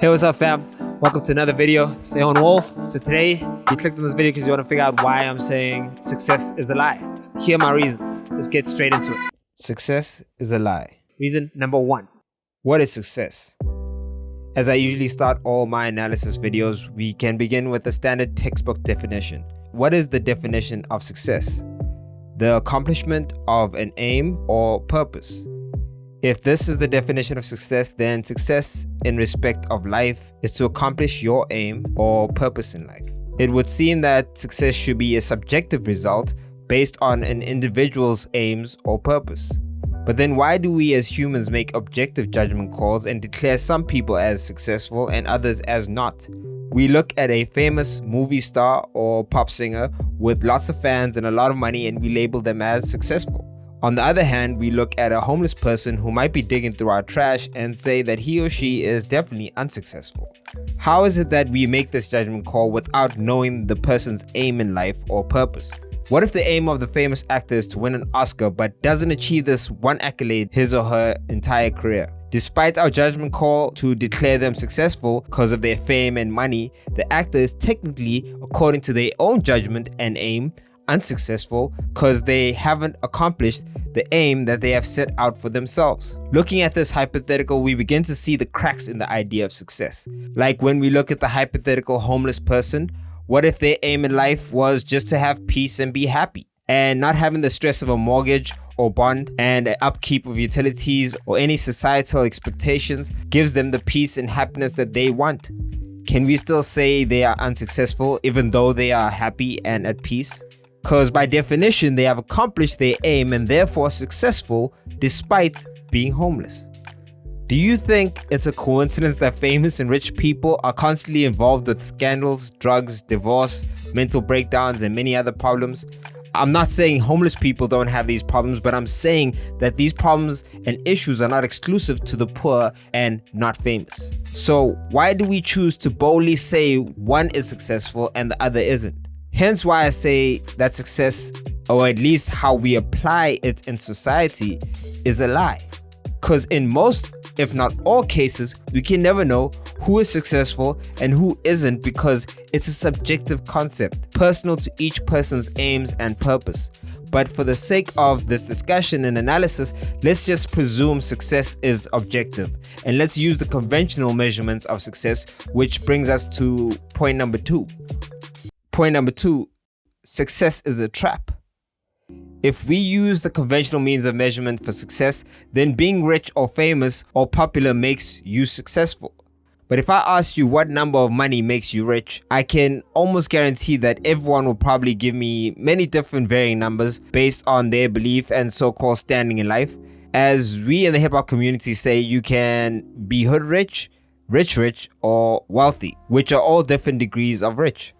Hey, what's up, fam? Welcome to another video. It's Aewon Wolf. So today, you clicked on this video because you want to figure out why I'm saying success is a lie. Here are my reasons. Let's get straight into it. Success is a lie. Reason number one. What is success? As I usually start all my analysis videos, we can begin with the standard textbook definition. What is the definition of success? The accomplishment of an aim or purpose. If this is the definition of success, then success in respect of life is to accomplish your aim or purpose in life. It would seem that success should be a subjective result based on an individual's aims or purpose. But then why do we as humans make objective judgment calls and declare some people as successful and others as not? We look at a famous movie star or pop singer with lots of fans and a lot of money and we label them as successful. On the other hand, we look at a homeless person who might be digging through our trash and say that he or she is definitely unsuccessful. How is it that we make this judgment call without knowing the person's aim in life or purpose? What if the aim of the famous actor is to win an Oscar but doesn't achieve this one accolade his or her entire career? Despite our judgment call to declare them successful because of their fame and money, the actor is technically, according to their own judgment and aim, unsuccessful because they haven't accomplished the aim that they have set out for themselves. Looking at this hypothetical, we begin to see the cracks in the idea of success. Like when we look at the hypothetical homeless person, what if their aim in life was just to have peace and be happy and not having the stress of a mortgage or bond and an upkeep of utilities or any societal expectations gives them the peace and happiness that they want? Can we still say they are unsuccessful even though they are happy and at peace? Because by definition, they have accomplished their aim and therefore successful despite being homeless. Do you think it's a coincidence that famous and rich people are constantly involved with scandals, drugs, divorce, mental breakdowns, and many other problems? I'm not saying homeless people don't have these problems, but I'm saying that these problems and issues are not exclusive to the poor and not famous. So why do we choose to boldly say one is successful and the other isn't? Hence why I say that success, or at least how we apply it in society, is a lie. Because in most, if not all cases, we can never know who is successful and who isn't because it's a subjective concept, personal to each person's aims and purpose. But for the sake of this discussion and analysis, let's just presume success is objective. And let's use the conventional measurements of success, which brings us to point number two. Point number two, success is a trap. If we use the conventional means of measurement for success, then being rich or famous or popular makes you successful. But if I ask you what number of money makes you rich, I can almost guarantee that everyone will probably give me many different varying numbers based on their belief and so-called standing in life. As we in the hip-hop community say, you can be hood rich, rich, or wealthy, which are all different degrees of rich.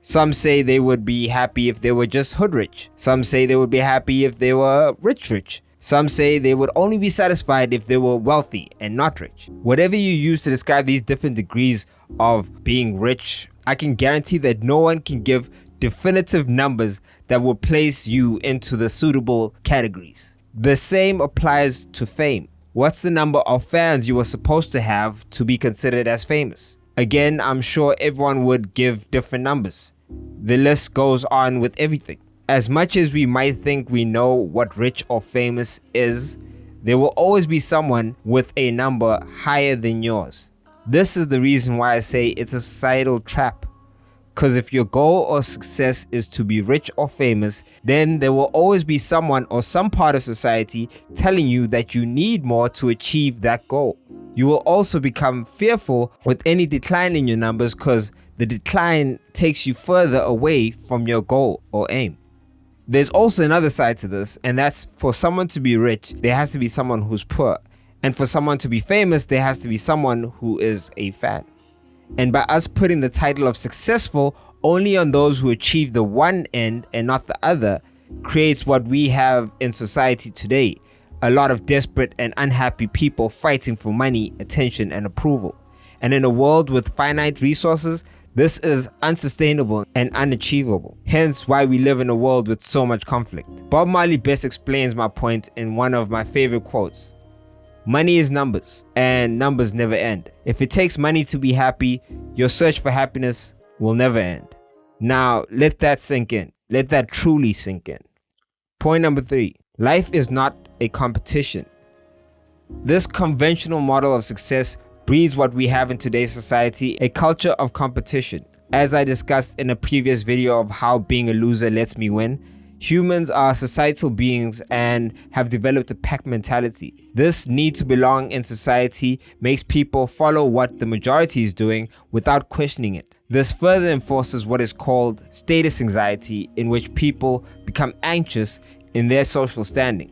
Some say they would be happy if they were just hood rich. Some say they would be happy if they were rich. Some say they would only be satisfied if they were wealthy and not rich. Whatever you use to describe these different degrees of being rich, I can guarantee that no one can give definitive numbers that will place you into the suitable categories. The same applies to fame. What's the number of fans you were supposed to have to be considered as famous? Again, I'm sure everyone would give different numbers. The list goes on with everything. As much as we might think we know what rich or famous is, there will always be someone with a number higher than yours. This is the reason why I say it's a societal trap. Because if your goal or success is to be rich or famous, then there will always be someone or some part of society telling you that you need more to achieve that goal. You will also become fearful with any decline in your numbers because the decline takes you further away from your goal or aim. There's also another side to this, and that's for someone to be rich, there has to be someone who's poor. And for someone to be famous, there has to be someone who is a fan. And by us putting the title of successful only on those who achieve the one end and not the other, creates what we have in society today. A lot of desperate and unhappy people fighting for money, attention, and approval. And in a world with finite resources, this is unsustainable and unachievable. Hence why we live in a world with so much conflict. Bob Marley best explains my point in one of my favorite quotes. Money is numbers, and numbers never end. If it takes money to be happy, your search for happiness will never end. Now, let that sink in. Let that truly sink in. Point number 3. Life is not a competition. This conventional model of success breeds what we have in today's society, a culture of competition. As I discussed in a previous video of how being a loser lets me win, humans are societal beings and have developed a pack mentality. This need to belong in society makes people follow what the majority is doing without questioning it. This further enforces what is called status anxiety, in which people become anxious in their social standing.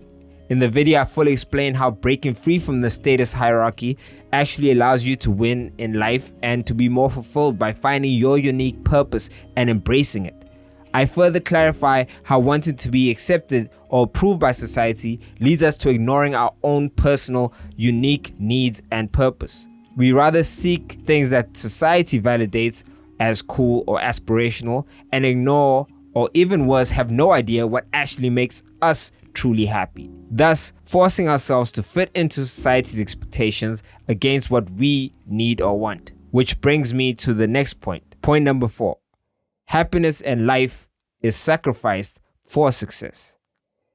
In the video, I fully explain how breaking free from the status hierarchy actually allows you to win in life and to be more fulfilled by finding your unique purpose and embracing it. I further clarify how wanting to be accepted or approved by society leads us to ignoring our own personal, unique needs and purpose. We rather seek things that society validates as cool or aspirational and ignore, or even worse, have no idea what actually makes us truly happy, thus forcing ourselves to fit into society's expectations against what we need or want. Which brings me to the next point. Point number 4. Happiness and life is sacrificed for success.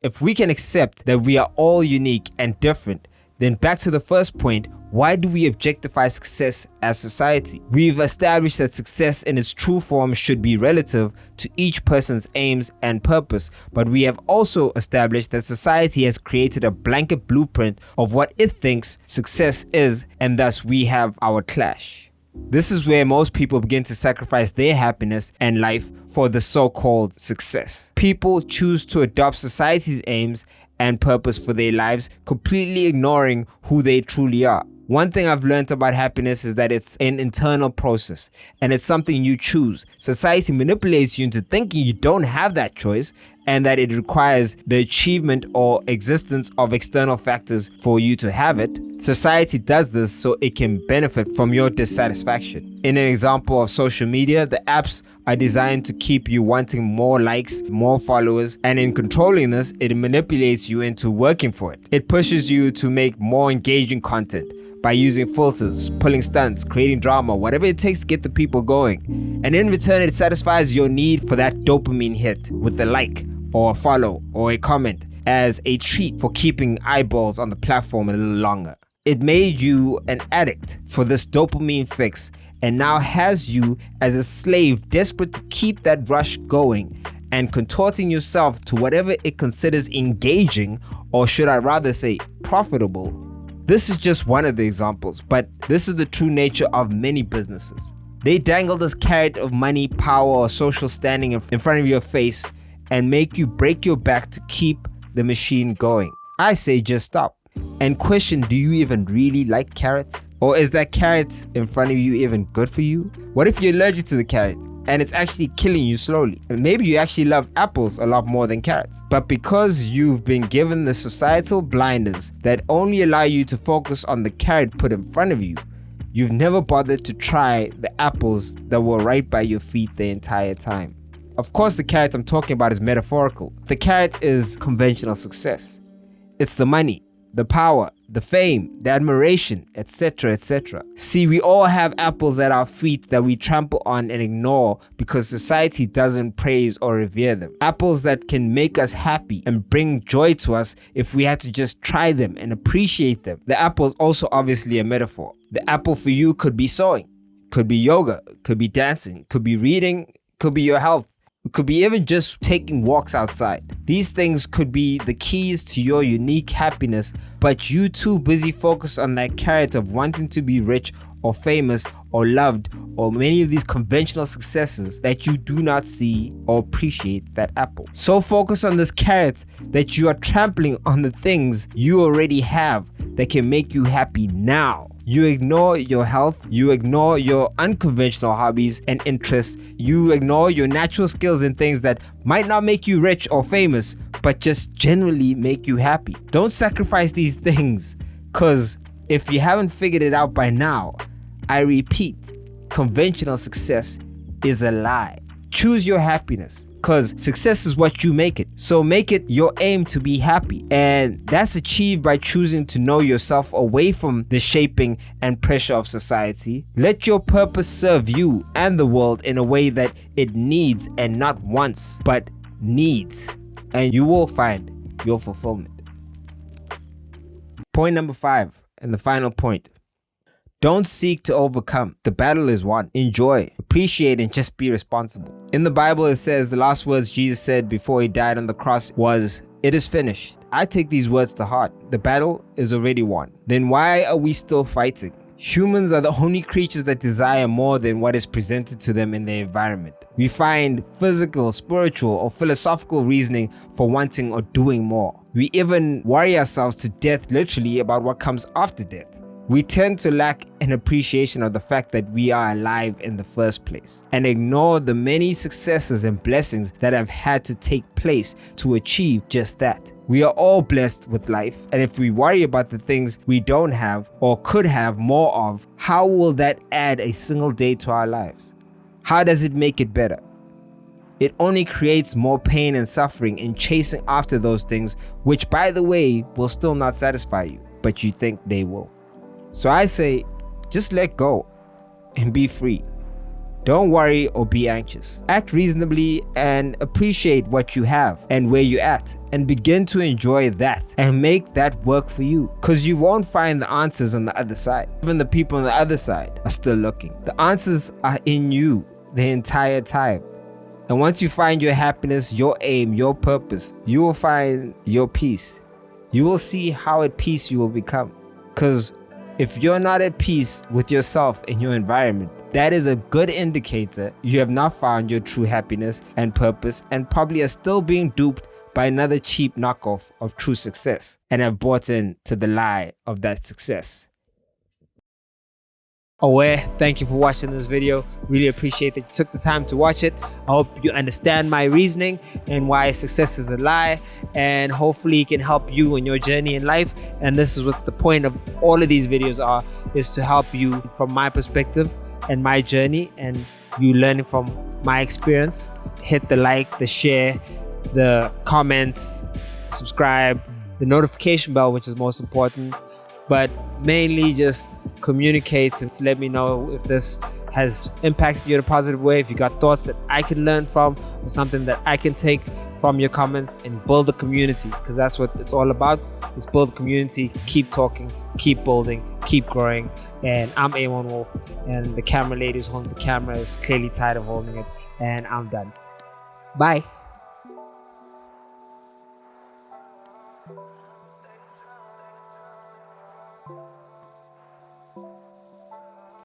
If we can accept that we are all unique and different, then back to the first point, why do we objectify success as society? We've established that success in its true form should be relative to each person's aims and purpose, but we have also established that society has created a blanket blueprint of what it thinks success is, and thus we have our clash. This is where most people begin to sacrifice their happiness and life for the so-called success. People choose to adopt society's aims and purpose for their lives, completely ignoring who they truly are. One thing I've learned about happiness is that it's an internal process and it's something you choose. Society manipulates you into thinking you don't have that choice and that it requires the achievement or existence of external factors for you to have it. Society does this so it can benefit from your dissatisfaction. In an example of social media, the apps are designed to keep you wanting more likes, more followers, and in controlling this, it manipulates you into working for it. It pushes you to make more engaging content by using filters, pulling stunts, creating drama, whatever it takes to get the people going. And in return, it satisfies your need for that dopamine hit with a like or a follow or a comment as a treat for keeping eyeballs on the platform a little longer. It made you an addict for this dopamine fix and now has you as a slave desperate to keep that rush going and contorting yourself to whatever it considers engaging, or should I rather say profitable. This is just one of the examples, but this is the true nature of many businesses. They dangle this carrot of money, power, or social standing in front of your face and make you break your back to keep the machine going. I say just stop and question, do you even really like carrots? Or is that carrot in front of you even good for you? What if you're allergic to the carrot and it's actually killing you slowly? And maybe you actually love apples a lot more than carrots. But because you've been given the societal blinders that only allow you to focus on the carrot put in front of you, you've never bothered to try the apples that were right by your feet the entire time. Of course, the carrot I'm talking about is metaphorical. The carrot is conventional success. It's the money, the power, the fame, the admiration, etc., etc. See, we all have apples at our feet that we trample on and ignore because society doesn't praise or revere them. Apples that can make us happy and bring joy to us if we had to just try them and appreciate them. The apple is also obviously a metaphor. The apple for you could be sewing, could be yoga, could be dancing, could be reading, could be your health. It could be even just taking walks outside. These things could be the keys to your unique happiness, but you too busy focused on that carrot of wanting to be rich or famous or loved or many of these conventional successes that you do not see or appreciate that apple. So focus on this carrot that you are trampling on the things you already have that can make you happy now. You ignore your health, you ignore your unconventional hobbies and interests, you ignore your natural skills in things that might not make you rich or famous, but just generally make you happy. Don't sacrifice these things, cause if you haven't figured it out by now, I repeat, conventional success is a lie. Choose your happiness, because success is what you make it. So make it your aim to be happy. And that's achieved by choosing to know yourself away from the shaping and pressure of society. Let your purpose serve you and the world in a way that it needs, and not wants, but needs. And you will find your fulfillment. Point number 5, and the final point. Don't seek to overcome. The battle is won. Enjoy, appreciate, and just be responsible. In the Bible, it says the last words Jesus said before he died on the cross was, "It is finished." I take these words to heart. The battle is already won. Then why are we still fighting? Humans are the only creatures that desire more than what is presented to them in their environment. We find physical, spiritual, or philosophical reasoning for wanting or doing more. We even worry ourselves to death literally about what comes after death. We tend to lack an appreciation of the fact that we are alive in the first place, and ignore the many successes and blessings that have had to take place to achieve just that. We are all blessed with life, and if we worry about the things we don't have or could have more of, how will that add a single day to our lives? How does it make it better? It only creates more pain and suffering in chasing after those things, which, by the way, will still not satisfy you, but you think they will. So I say, just let go and be free. Don't worry or be anxious. Act reasonably and appreciate what you have and where you're at, and begin to enjoy that and make that work for you, because you won't find the answers on the other side. Even the people on the other side are still looking. The answers are in you the entire time. And once you find your happiness, your aim, your purpose, you will find your peace. You will see how at peace you will become. Because if you're not at peace with yourself and your environment, that is a good indicator you have not found your true happiness and purpose, and probably are still being duped by another cheap knockoff of true success, and have bought into the lie of that success. Aware, thank you for watching this video. Really appreciate that you took the time to watch it. I hope you understand my reasoning and why success is a lie, and hopefully it can help you in your journey in life. And this is what the point of all of these videos are, is to help you from my perspective and my journey, and you learning from my experience. Hit the like, the share, the comments, subscribe, the notification bell, which is most important, but mainly just communicate and let me know if this has impacted you in a positive way, if you got thoughts that I can learn from, or something that I can take from your comments, and build a community, because that's what it's all about. Let's build a community, keep talking, keep building, keep growing. And I'm Aewon Wolf, and the camera lady is holding the camera, is clearly tired of holding it, and I'm done. Bye.